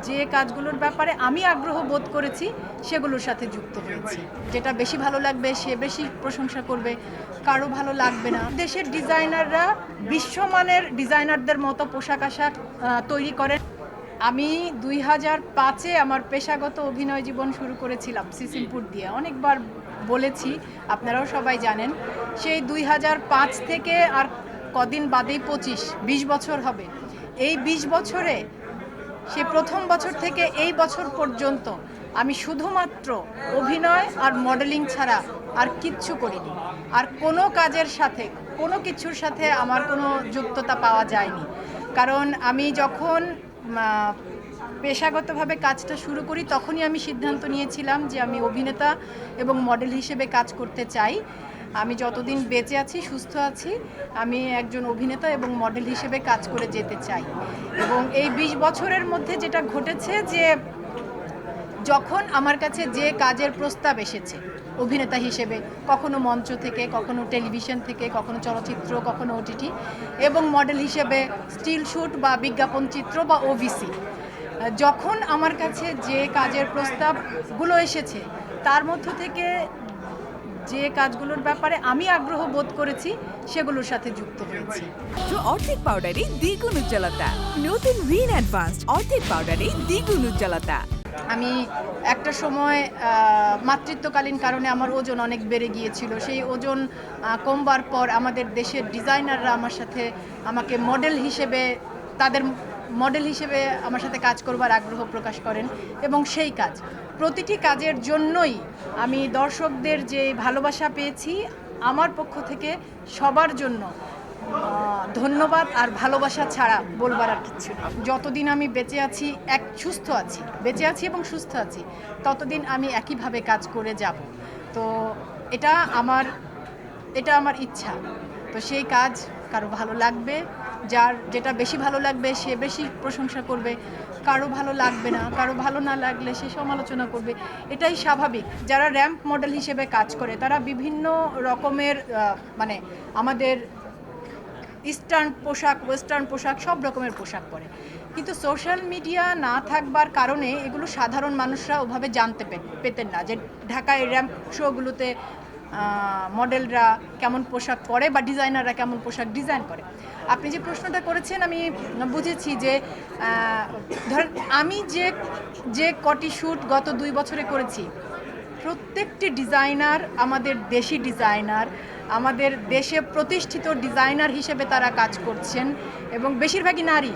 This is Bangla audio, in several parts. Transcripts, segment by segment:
যে কাজগুলোর ব্যাপারে আমি আগ্রহ বোধ করেছি সেগুলোর সাথে যুক্ত হয়েছি। যেটা বেশি ভালো লাগবে সে বেশি প্রশংসা করবে, কারো ভালো লাগবে না। দেশের ডিজাইনাররা বিশ্বমানের ডিজাইনারদের মতো পোশাক আশাক তৈরি করেন। আমি 2005-এ আমার পেশাগত অভিনয় জীবন শুরু করেছিলাম সিসিমপুর দিয়ে। অনেকবার বলেছি, আপনারাও সবাই জানেন। সেই 2005 থেকে আর কদিন বাদেই 20 বছর হবে। এই 20 বছরে সে প্রথম বছর থেকে এই বছর পর্যন্ত আমি শুধুমাত্র অভিনয় আর মডেলিং ছাড়া আর কিচ্ছু করিনি। আর কোনো কাজের সাথে, কোনো কিছুর সাথে আমার কোনো যুক্ততা পাওয়া যায়নি। কারণ আমি যখন পেশাগতভাবে কাজটা শুরু করি তখনই আমি সিদ্ধান্ত নিয়েছিলাম যে আমি অভিনেতা এবং মডেল হিসেবে কাজ করতে চাই। আমি যতদিন বেঁচে আছি, সুস্থ আছি, আমি একজন অভিনেতা এবং মডেল হিসেবে কাজ করে যেতে চাই। এবং এই 20 বছরের মধ্যে যেটা ঘটেছে যে যখন আমার কাছে যে কাজের প্রস্তাব এসেছে অভিনেতা হিসেবে, কখনো মঞ্চ থেকে, কখনো টেলিভিশন থেকে, কখনো চলচ্চিত্র, কখনো ওটিটি, এবং মডেল হিসেবে স্টিল শ্যুট বা বিজ্ঞাপন চিত্র বা ওভিসি, যখন আমার কাছে যে কাজের প্রস্তাবগুলো এসেছে তার মধ্য থেকে যে কাজগুলোর ব্যাপারে আমি আগ্রহ বোধ করেছি সেগুলোর সাথে যুক্ত হয়েছি। অর্ধেক পাউডারে দ্বিগুণ উজ্জ্বলতা। নতুন রিন অ্যাডভান্সড অর্ধেক পাউডারে দ্বিগুণ উজ্জ্বলতা। আমি একটা সময় মাতৃত্বকালীন কারণে আমার ওজন অনেক বেড়ে গিয়েছিল। সেই ওজন কমবার পর আমাদের দেশের ডিজাইনাররা আমাকে মডেল হিসেবে, তাদের মডেল হিসেবে আমার সাথে কাজ করবার আগ্রহ প্রকাশ করেন। এবং সেই কাজ, প্রতিটি কাজের জন্যই আমি দর্শকদের যে ভালোবাসা পেয়েছি, আমার পক্ষ থেকে সবার জন্য ধন্যবাদ আর ভালোবাসা ছাড়া বলবার আর কিচ্ছু নেই। যতদিন আমি বেঁচে আছি, বেঁচে আছি এবং সুস্থ আছি, ততদিন আমি একইভাবে কাজ করে যাব। তো এটা আমার ইচ্ছা। তো সেই কাজ কারো ভালো লাগবে, যার যেটা বেশি ভালো লাগবে সে বেশি প্রশংসা করবে, কারো ভালো লাগবে না, কারো ভালো না লাগলে সে সমালোচনা করবে। এটাই স্বাভাবিক। যারা র্যাম্প মডেল হিসেবে কাজ করে তারা বিভিন্ন রকমের আমাদের ইস্টার্ন পোশাক, ওয়েস্টার্ন পোশাক, সব রকমের পোশাক পরে। কিন্তু সোশ্যাল মিডিয়া না থাকবার কারণে এগুলো সাধারণ মানুষরা ওভাবে জানতে পেতেন না যে ঢাকায় র্যাম্প শোগুলোতে মডেলরা কেমন পোশাক পরে বা ডিজাইনাররা কেমন পোশাক ডিজাইন করে। আপনি যে প্রশ্নটা করেছেন আমি বুঝেছি যে ধরেন আমি যে কটি শ্যুট গত 2 বছরে করেছি, প্রত্যেকটি ডিজাইনার আমাদের দেশি ডিজাইনার, আমাদের দেশে প্রতিষ্ঠিত ডিজাইনার হিসেবে তারা কাজ করছেন এবং বেশিরভাগই নারী।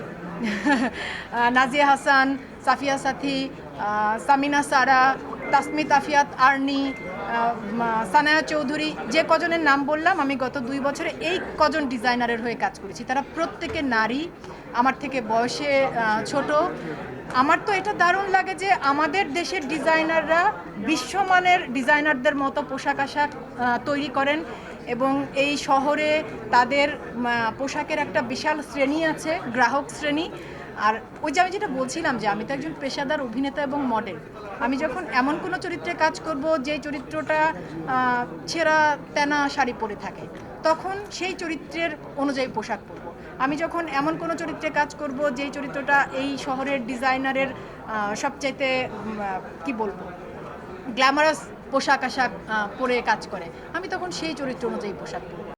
নাজিয়া হাসান, সাফিয়া সাথী, সামিনা সারা, তাসমিত আফিয়াত আর্নি, সানায়া চৌধুরী, যে কজনের নাম বললাম আমি গত 2 বছরে এই কজন ডিজাইনারের হয়ে কাজ করেছি। তারা প্রত্যেকে নারী, আমার থেকে বয়সে ছোট। আমার তো এটা দারুণ লাগে যে আমাদের দেশের ডিজাইনাররা বিশ্বমানের ডিজাইনারদের মতো পোশাক আশাক তৈরি করেন এবং এই শহরে তাদের পোশাকের একটা বিশাল শ্রেণী আছে, গ্রাহক শ্রেণী। আর ওই যে আমি যেটা বলছিলাম যে আমি তো একজন পেশাদার অভিনেতা এবং মডেল। আমি যখন এমন কোনো চরিত্রে কাজ করব যে চরিত্রটা ছেঁড়া তেনা শাড়ি পরে থাকে, তখন সেই চরিত্রের অনুযায়ী পোশাক পরব। আমি যখন এমন কোনো চরিত্রে কাজ করব যেই চরিত্রটা এই শহরের ডিজাইনারের সবচাইতে কি বলবো গ্ল্যামারাস পোশাক আশাক পরে কাজ করে, আমি তখন সেই চরিত্র অনুযায়ী পোশাক পরব।